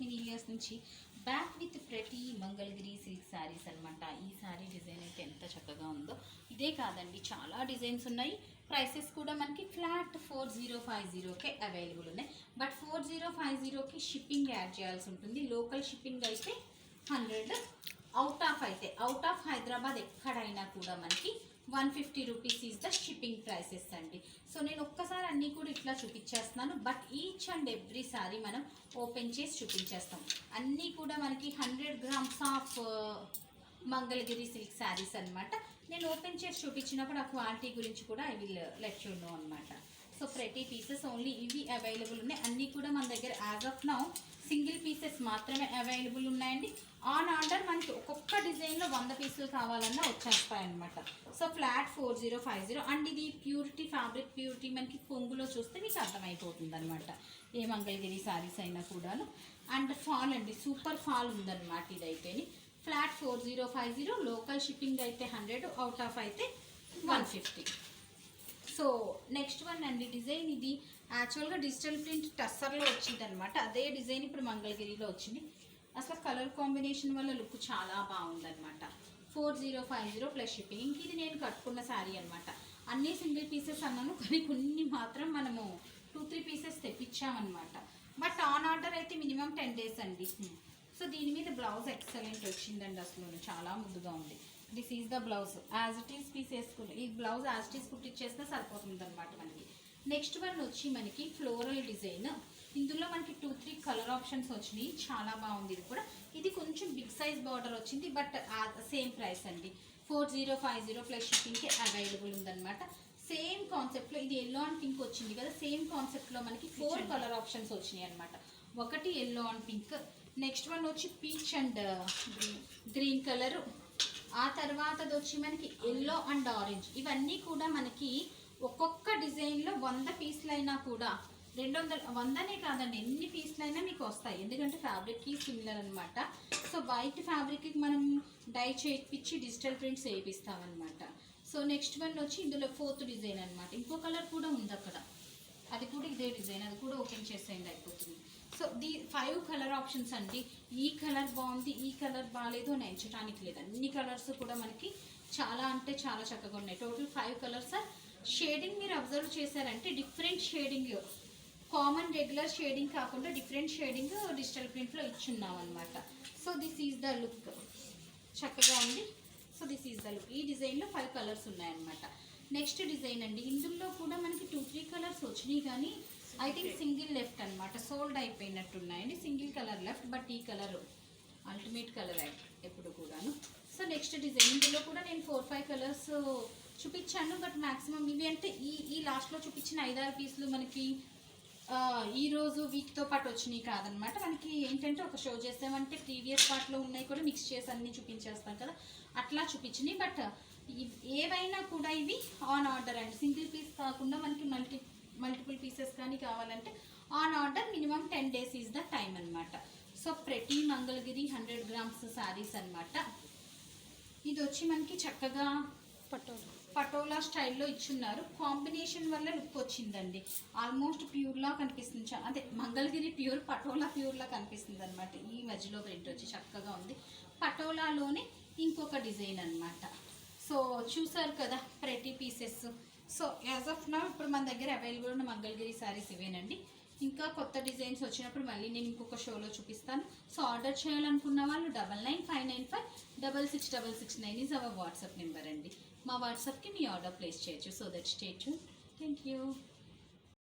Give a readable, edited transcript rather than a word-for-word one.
Many years నుంచి back with ప్రతి Mangalagiri silk sarees అనమాట. ఈ శారీ డిజైన్ అయితే ఎంత చక్కగా ఉందో. ఇదే కాదండి, చాలా డిజైన్స్ ఉన్నాయి. ప్రైసెస్ కూడా మనకి ఫ్లాట్ 4050కే అవైలబుల్ ఉన్నాయి. బట్ 4050కి షిప్పింగ్ యాడ్ చేయాల్సి ఉంటుంది. లోకల్ షిప్పింగ్ అయితే 100, అవుట్ ఆఫ్ హైదరాబాద్ ఎక్కడైనా కూడా మనకి 150 rupees is the shipping prices అండి. సో నేను ఒక్కసారి అన్నీ కూడా ఇట్లా చూపించేస్తున్నాను. బట్ ఈచ్ అండ్ ఎవ్రీ సారీ మనం ఓపెన్ చేసి చూపించేస్తాం. అన్నీ కూడా మనకి 100 grams of Mangalagiri silk sarees అనమాట. నేను ఓపెన్ చేసి చూపించినప్పుడు ఆ క్వాలిటీ గురించి కూడా I will let you know అనమాట. సో ప్రతి పీసెస్ ఓన్లీ ఇవి అవైలబుల్ ఉన్నాయి. అన్నీ కూడా మన దగ్గర as of now single pieces మాత్రమే అవైలబుల్ ఉన్నాయండి. ఆన్ ఆర్డర్ మనకి ఒక్కొక్క డిజైన్లో 100 పీసులు కావాలన్నా వచ్చేస్తాయన్నమాట. సో ఫ్లాట్ 4050 అండ్ ఇది ప్యూరిటీ, ఫ్యాబ్రిక్ ప్యూరిటీ మనకి కొంగులో చూస్తే మీకు అర్థమైపోతుంది అనమాట. ఏ మంగళగిరి శారీస్ అయినా కూడాను. అండ్ ఫాల్ అండి, సూపర్ ఫాల్ ఉందన్నమాట. ఇదైతేని ఫ్లాట్ 4050, లోకల్ షిప్పింగ్ అయితే 100, అవుట్ ఆఫ్ అయితే 150. సో నెక్స్ట్ వన్ అండి డిజైన్. ఇది యాక్చువల్గా డిజిటల్ ప్రింట్ టస్సర్లో వచ్చింది అనమాట. అదే డిజైన్ ఇప్పుడు మంగళగిరిలో వచ్చింది. అసలు కలర్ కాంబినేషన్ వల్ల లుక్ చాలా బాగుందన్నమాట. 4050 ప్లస్ షిప్పింగ్. ఇంక ఇది నేను కట్టుకున్న శారీ అనమాట. అన్నీ సింగిల్ పీసెస్ అన్నాను, కానీ కొన్ని మాత్రం మనము 2-3 పీసెస్ తెప్పించామన్నమాట. బట్ ఆన్ ఆర్డర్ అయితే మినిమం 10 days అండి. సో దీని మీద బ్లౌజ్ ఎక్సలెంట్ వచ్చిందండి. అసలు చాలా ముద్దుగా ఉంది. This is the blouse. As it is piece వేసుకుని ఈ బ్లౌజ్ యాజ్ ఇట్ ఈస్ కుట్టిచ్చేస్తే సరిపోతుంది అనమాట మనకి. నెక్స్ట్ వన్ వచ్చి మనకి ఫ్లోరల్ డిజైన్. ఇందులో మనకి 2-3 కలర్ ఆప్షన్స్ వచ్చినాయి. చాలా బాగుంది. ఇది కూడా ఇది కొంచెం బిగ్ సైజ్ బార్డర్ వచ్చింది. బట్ సేమ్ ప్రైస్ అండి. 4050 ప్లస్ షిప్పింగ్కి అవైలబుల్ ఉందన్నమాట. సేమ్ కాన్సెప్ట్లో ఇది ఎల్లో అండ్ పింక్ వచ్చింది కదా. సేమ్ కాన్సెప్ట్లో మనకి 4 కలర్ ఆప్షన్స్ వచ్చినాయి అనమాట. ఒకటి yellow and pink, next one వచ్చి పీచ్ అండ్ గ్రీన్ కలరు, ఆ తర్వాతది వచ్చి మనకి ఎల్లో అండ్ ఆరెంజ్. ఇవన్నీ కూడా మనకి ఒక్కొక్క డిజైన్లో 100 పీసులైనా కూడా 100నే కాదండి, ఎన్ని పీసులైనా మీకు వస్తాయి. ఎందుకంటే ఫ్యాబ్రిక్కి సిమిలర్ అనమాట. సో వైట్ ఫ్యాబ్రిక్కి మనం డై చేయించి డిజిటల్ ప్రింట్స్ వేయిస్తామన్నమాట. సో నెక్స్ట్ వన్ వచ్చి ఇందులో 4th డిజైన్ అనమాట. ఇంకో కలర్ కూడా ఉంది అక్కడ, అది కూడా ఇదే డిజైన్. అది కూడా ఓపెన్ చేసేయండి, అయిపోతుంది. సో 5 కలర్ ఆప్షన్స్ అండి. ఈ కలర్ బాగుంది, ఈ కలర్ బాగాలేదు అని ఎంచడానికి లేదు. అన్ని కలర్స్ కూడా మనకి చాలా అంటే చాలా చక్కగా ఉన్నాయి. Total 5 colours. షేడింగ్ మీరు అబ్జర్వ్ చేశారంటే different shading, common regular shading కాకుండా డిఫరెంట్ షేడింగ్ డిజిటల్ ప్రింట్లో ఇచ్చున్నాం అనమాట. So this is the look. చక్కగా ఉంది. So this is the look. ఈ డిజైన్లో 5 కలర్స్ ఉన్నాయన్నమాట. నెక్స్ట్ డిజైన్ అండి. ఇందులో కూడా మనకి 2-3 కలర్స్ వచ్చినాయి, కానీ ఐ థింక్ సింగిల్ లెఫ్ట్ అనమాట. సోల్డ్ అయిపోయినట్టున్నాయండి. Single colour left. బట్ ఈ కలర్ అల్టిమేట్ కలర్ ఎప్పుడు కూడాను. So next design. ఇందులో కూడా నేను 4-5 కలర్స్ చూపించాను. బట్ మ్యాక్సిమం ఇవి అంటే ఈ లాస్ట్లో చూపించిన 5-6 పీసులు మనకి ఈరోజు వీక్తో పాటు వచ్చినాయి కాదనమాట. మనకి ఏంటంటే ఒక షో చేసామంటే ప్రీవియస్ పార్ట్లో ఉన్నాయి కూడా మిక్స్ చేసి అన్నీ చూపించేస్తాం కదా, అట్లా చూపించినాయి. బట్ ఏవైనా కూడా ఇవి ఆన్ ఆర్డర్ అండి. సింగిల్ పీస్ కాకుండా మనకి మల్టిపుల్ పీసెస్ కానీ కావాలంటే on order minimum 10 days is the time అనమాట. సో ప్రతి మంగళగిరి 100 గ్రామ్స్ శారీస్ అనమాట. ఇది వచ్చి మనకి చక్కగా పటోలా స్టైల్లో ఇచ్చున్నారు. కాంబినేషన్ వల్ల లుక్ వచ్చిందండి. ఆల్మోస్ట్ ప్యూర్లా కనిపిస్తుంది. అదే మంగళగిరి ప్యూర్, పటోలా ప్యూర్లా కనిపిస్తుంది అనమాట. ఈ మధ్యలో ప్రింట్ వచ్చి చక్కగా ఉంది. పటోలాలోనే ఇంకొక డిజైన్ అనమాట. సో చూసారు కదా ప్రతి pieces. So as of now ఇప్పుడు మన దగ్గర అవైలబుల్ ఉన్న మంగళగిరి శారీస్ ఇవేనండి. ఇంకా కొత్త డిజైన్స్ వచ్చినప్పుడు మళ్ళీ నేను ఇంకొక షోలో చూపిస్తాను. సో ఆర్డర్ చేయాలనుకున్న వాళ్ళు 995995666669 ఈజ్ అవర్ వాట్సాప్ నెంబర్ అండి. మా వాట్సాప్కి మీ ఆర్డర్ ప్లేస్ చేయొచ్చు. So that stay tune. Thank you.